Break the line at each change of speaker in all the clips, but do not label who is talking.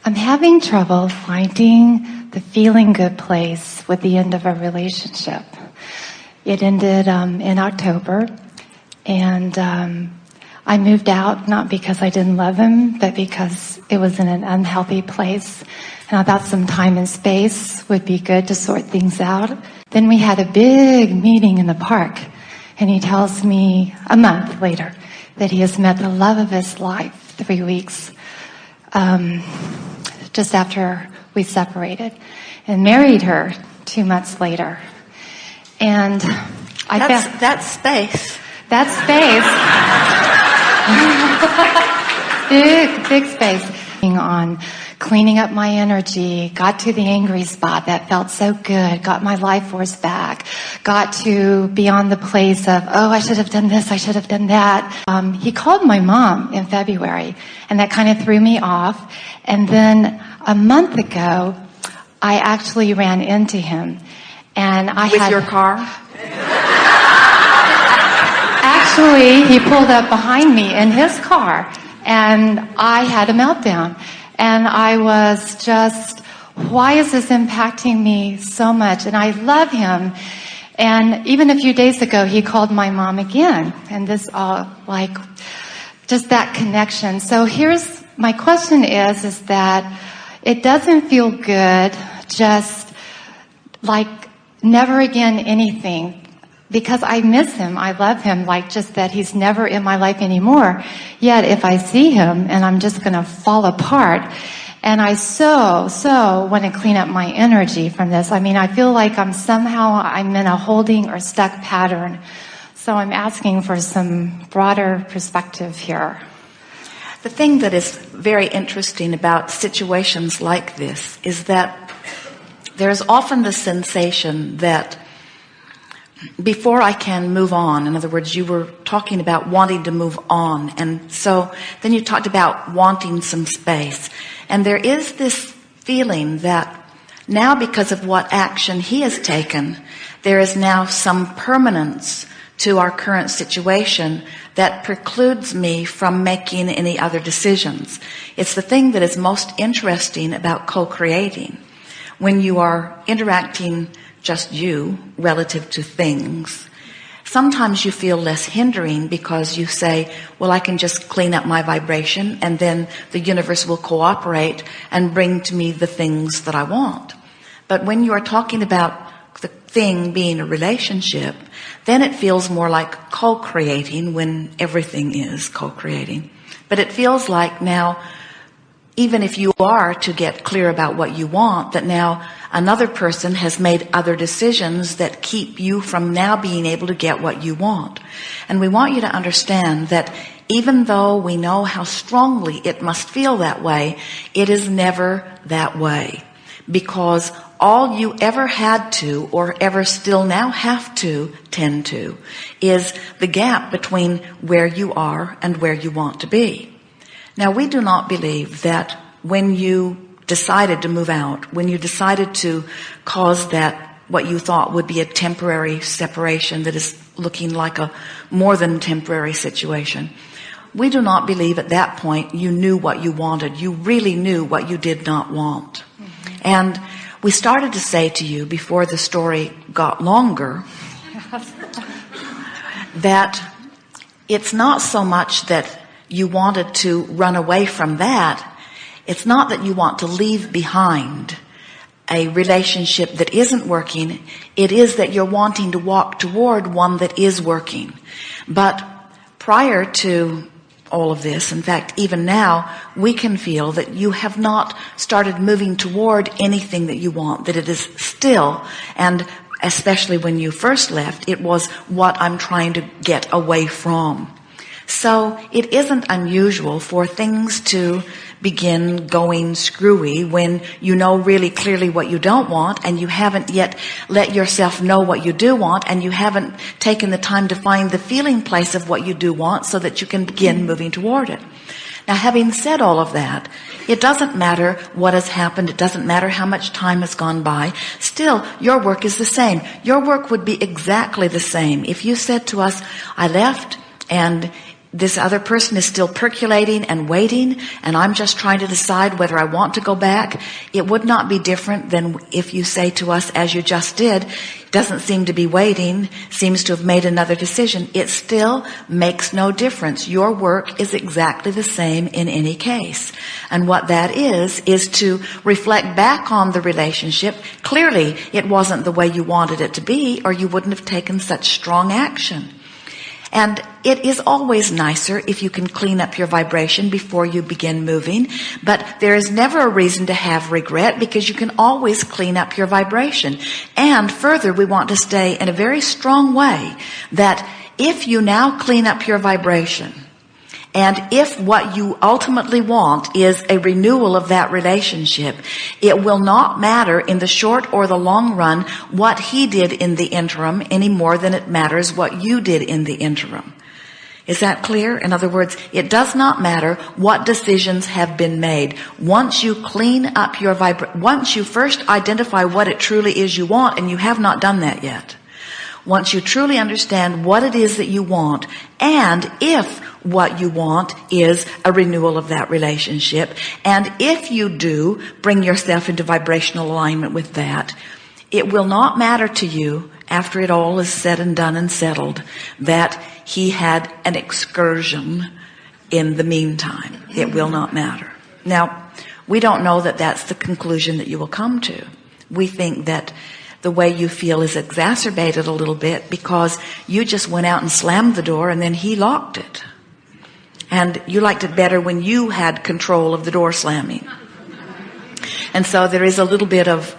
I'm having trouble finding the feeling good place with the end of a relationship. It ended in October, and I moved out, not because I didn't love him, but because it was in an unhealthy place. And I thought some time and space would be good to sort things out. Then we had a big meeting in the park, and he tells me a month later that he has met the love of his life 3 weeks just after we separated, and married her 2 months later. And
that's space.
That's space. big space. On cleaning up my energy, got to the angry spot that felt so good, got my life force back, got to beyond the place of, oh, I should have done this, I should have done that. He called my mom in February, and that kind of threw me off. And then a month ago, I actually ran into him. And
With your car?
Actually, he pulled up behind me in his car, and I had a meltdown. And I was just, why is this impacting me so much? And I love him. And even a few days ago, he called my mom again. And this all, just that connection. So here's, my question is that it doesn't feel good, just never again anything. Because I miss him, I love him, just that he's never in my life anymore. Yet if I see him, and I'm just gonna fall apart, and I so want to clean up my energy from this. I mean, I feel like I'm in a holding or stuck pattern. So I'm asking for some broader perspective here.
The thing that is very interesting about situations like this is that there's often the sensation that before I can move on, in other words, you were talking about wanting to move on, and so then you talked about wanting some space. And there is this feeling that now, because of what action he has taken, there is now some permanence to our current situation that precludes me from making any other decisions. It's the thing that is most interesting about co-creating. When you are interacting just you relative to things, sometimes you feel less hindering because you say, well, I can just clean up my vibration and then the universe will cooperate and bring to me the things that I want. But when you are talking about the thing being a relationship, then it feels more like co-creating, when everything is co-creating. But it feels like now, even if you are to get clear about what you want, that now another person has made other decisions that keep you from now being able to get what you want. And we want you to understand that even though we know how strongly it must feel that way, it is never that way. Because all you ever had to, or ever still now have to tend to, is the gap between where you are and where you want to be. Now, we do not believe that when you decided to move out, when you decided to cause that what you thought would be a temporary separation that is looking like a more than temporary situation, we do not believe at that point you knew what you wanted. You really knew what you did not want. Mm-hmm. And we started to say to you before the story got longer that it's not so much that you wanted to run away from that. It's not that you want to leave behind a relationship that isn't working. It is that you're wanting to walk toward one that is working. But prior to all of this, in fact, even now, we can feel that you have not started moving toward anything that you want, that it is still, and especially when you first left, it was what I'm trying to get away from. So it isn't unusual for things to begin going screwy when you know really clearly what you don't want, and you haven't yet let yourself know what you do want, and you haven't taken the time to find the feeling place of what you do want so that you can begin moving toward it. Now, having said all of that, it doesn't matter what has happened. It doesn't matter how much time has gone by. Still, your work is the same. Your work would be exactly the same if you said to us, I left and this other person is still percolating and waiting, and I'm just trying to decide whether I want to go back, it would not be different than if you say to us, as you just did, doesn't seem to be waiting, seems to have made another decision. It still makes no difference. Your work is exactly the same in any case. And what that is to reflect back on the relationship. Clearly, it wasn't the way you wanted it to be, or you wouldn't have taken such strong action. And it is always nicer if you can clean up your vibration before you begin moving. But there is never a reason to have regret, because you can always clean up your vibration. And further, we want to stay in a very strong way that if you now clean up your vibration, and if what you ultimately want is a renewal of that relationship, it will not matter in the short or the long run what he did in the interim any more than it matters what you did in the interim. Is that clear? In other words, it does not matter what decisions have been made. Once you clean up your once you first identify what it truly is you want, and you have not done that yet. Once you truly understand what it is that you want, and if what you want is a renewal of that relationship, and if you do bring yourself into vibrational alignment with that, it will not matter to you, after it all is said and done and settled, that he had an excursion in the meantime. It will not matter. Now, we don't know that that's the conclusion that you will come to. We think that the way you feel is exacerbated a little bit because you just went out and slammed the door and then he locked it. And you liked it better when you had control of the door slamming. And so there is a little bit of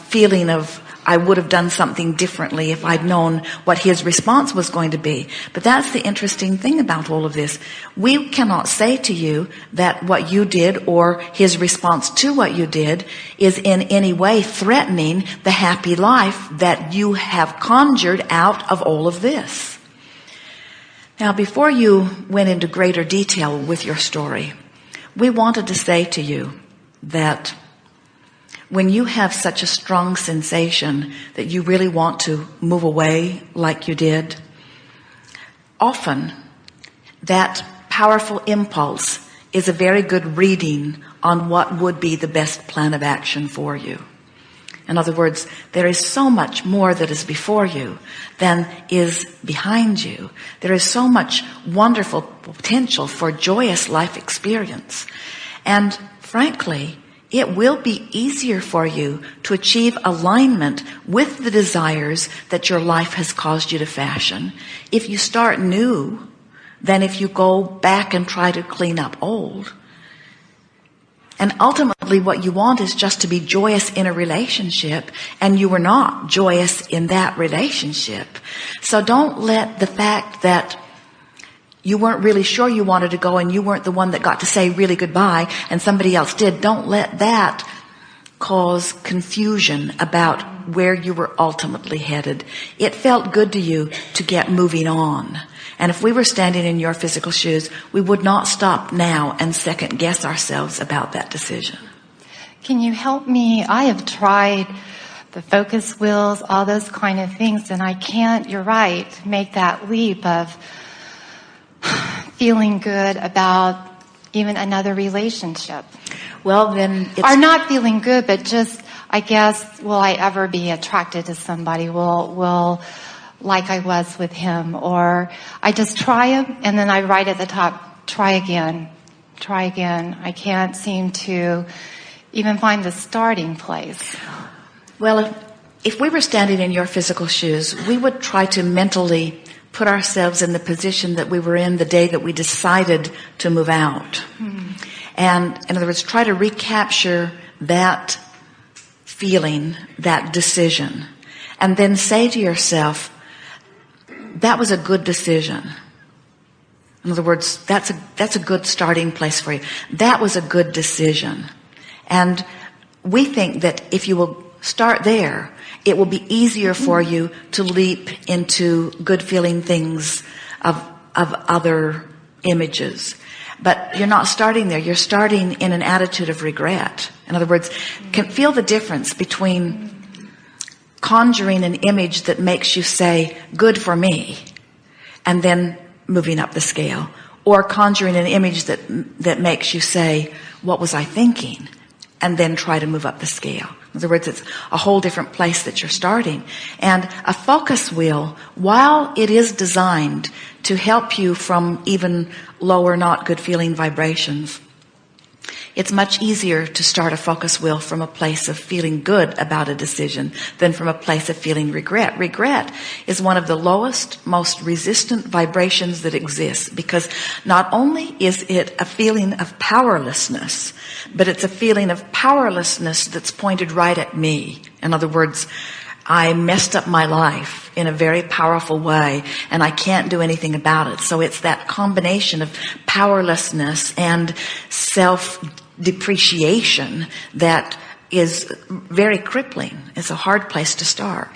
feeling of, I would have done something differently if I'd known what his response was going to be. But that's the interesting thing about all of this. We cannot say to you that what you did or his response to what you did is in any way threatening the happy life that you have conjured out of all of this. Now, before you went into greater detail with your story, we wanted to say to you that when you have such a strong sensation that you really want to move away like you did, often that powerful impulse is a very good reading on what would be the best plan of action for you. In other words, there is so much more that is before you than is behind you. There is so much wonderful potential for joyous life experience. And frankly, it will be easier for you to achieve alignment with the desires that your life has caused you to fashion if you start new than if you go back and try to clean up old. And ultimately what you want is just to be joyous in a relationship, and you were not joyous in that relationship. So don't let the fact that you weren't really sure you wanted to go and you weren't the one that got to say really goodbye and somebody else did, don't let that cause confusion about where you were ultimately headed. It felt good to you to get moving on. And if we were standing in your physical shoes, we would not stop now and second guess ourselves about that decision.
Can you help me? I have tried the focus wheels, all those kind of things, and I can't, you're right, make that leap of feeling good about even another relationship.
Well, then
or not feeling good, but just, I guess, will I ever be attracted to somebody? Will like I was with him? Or I just try him, and then I write at the top, try again. I can't seem to even find the starting place.
Well, if we were standing in your physical shoes, we would try to mentally put ourselves in the position that we were in the day that we decided to move out. And in other words, try to recapture that feeling, that decision, and then say to yourself, that was a good decision. In other words, that's a good starting place for you. That was a good decision. And we think that if you will start there, it will be easier for you to leap into good feeling things of other images. But you're not starting there. You're starting in an attitude of regret. In other words, can feel the difference between conjuring an image that makes you say, good for me, and then moving up the scale, or conjuring an image that makes you say, what was I thinking? And then try to move up the scale. In other words, it's a whole different place that you're starting. And a focus wheel, while it is designed to help you from even lower, not good feeling vibrations, it's much easier to start a focus wheel from a place of feeling good about a decision than from a place of feeling regret. Regret is one of the lowest, most resistant vibrations that exists, because not only is it a feeling of powerlessness, but it's a feeling of powerlessness that's pointed right at me. In other words, I messed up my life in a very powerful way and I can't do anything about it. So it's that combination of powerlessness and self-depreciation that is very crippling. It's a hard place to start.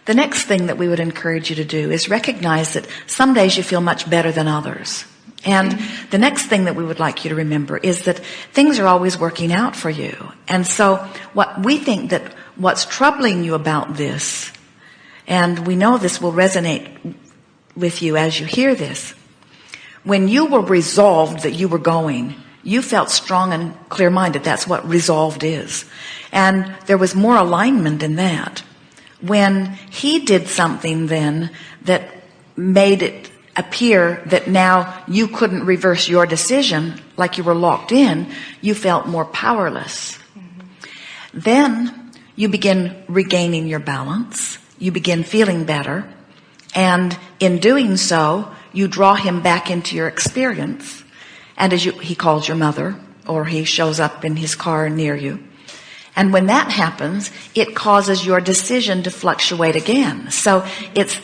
The next thing that we would encourage you to do is recognize that some days you feel much better than others. And the next thing that we would like you to remember is that things are always working out for you. And so what we think that what's troubling you about this, and we know this will resonate with you as you hear this, when you were resolved that you were going, you felt strong and clear-minded. That's what resolved is. And there was more alignment in that. When he did something then that made it appear that now you couldn't reverse your decision, like you were locked in, you felt more powerless. Then you begin regaining your balance. You begin feeling better. And in doing so, you draw him back into your experience. And he calls your mother, or he shows up in his car near you. And when that happens, it causes your decision to fluctuate again. So it's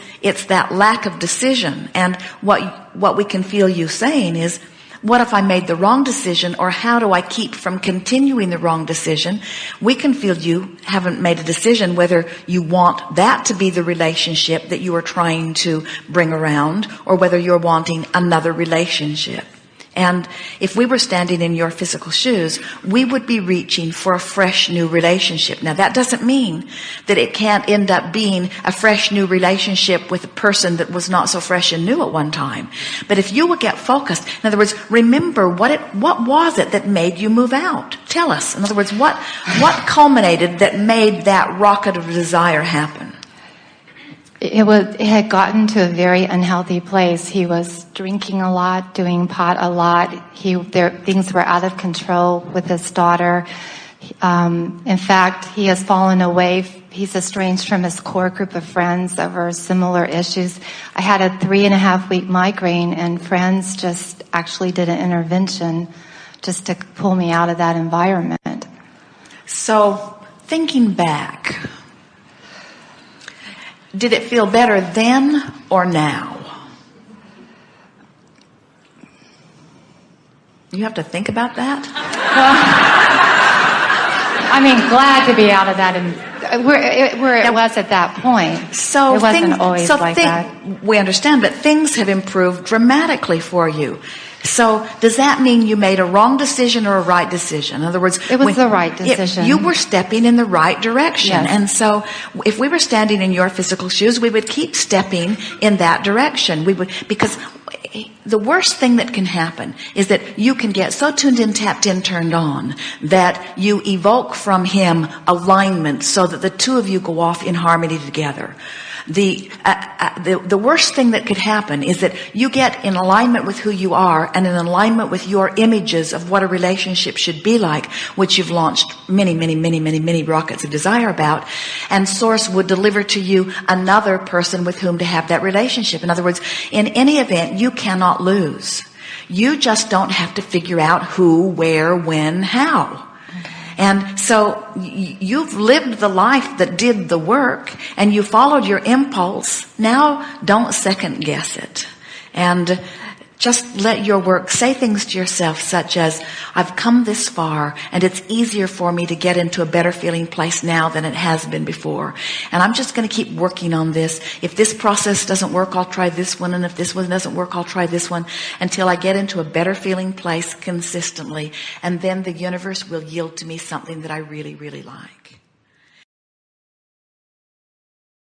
that lack of decision. And what we can feel you saying is, what if I made the wrong decision, or how do I keep from continuing the wrong decision? We can feel you haven't made a decision whether you want that to be the relationship that you are trying to bring around, or whether you're wanting another relationship. And if we were standing in your physical shoes, we would be reaching for a fresh new relationship. Now that doesn't mean that it can't end up being a fresh new relationship with a person that was not so fresh and new at one time. But if you will get focused, in other words, remember what was it that made you move out? Tell us. In other words, what culminated that made that rocket of desire happen?
It had gotten to a very unhealthy place. He was drinking a lot, doing pot a lot. Things were out of control with his daughter. In fact, he has fallen away. He's estranged from his core group of friends over similar issues. I had a 3.5-week migraine, and friends just actually did an intervention just to pull me out of that environment.
So, thinking back, did it feel better then or now? You have to think about that.
I mean, glad to be out of that, and where it was at that point.
So
it wasn't always like that.
We understand, but things have improved dramatically for you. So does that mean you made a wrong decision or a right decision? In other words,
it was the right decision.
You were stepping in the right direction.
Yes.
And so if we were standing in your physical shoes, we would keep stepping in that direction. Because the worst thing that can happen is that you can get so tuned in, tapped in, turned on that you evoke from him alignment so that the two of you go off in harmony together. The worst thing that could happen is that you get in alignment with who you are and in alignment with your images of what a relationship should be like, which you've launched many rockets of desire about, and Source would deliver to you another person with whom to have that relationship. In other words, in any event, you cannot lose. You just don't have to figure out who, where, when, how. And so you've lived the life that did the work, and you followed your impulse. Now don't second guess it. And just let your work say things to yourself such as, I've come this far and it's easier for me to get into a better feeling place now than it has been before. And I'm just going to keep working on this. If this process doesn't work, I'll try this one. And if this one doesn't work, I'll try this one until I get into a better feeling place consistently. And then the universe will yield to me something that I really, really like.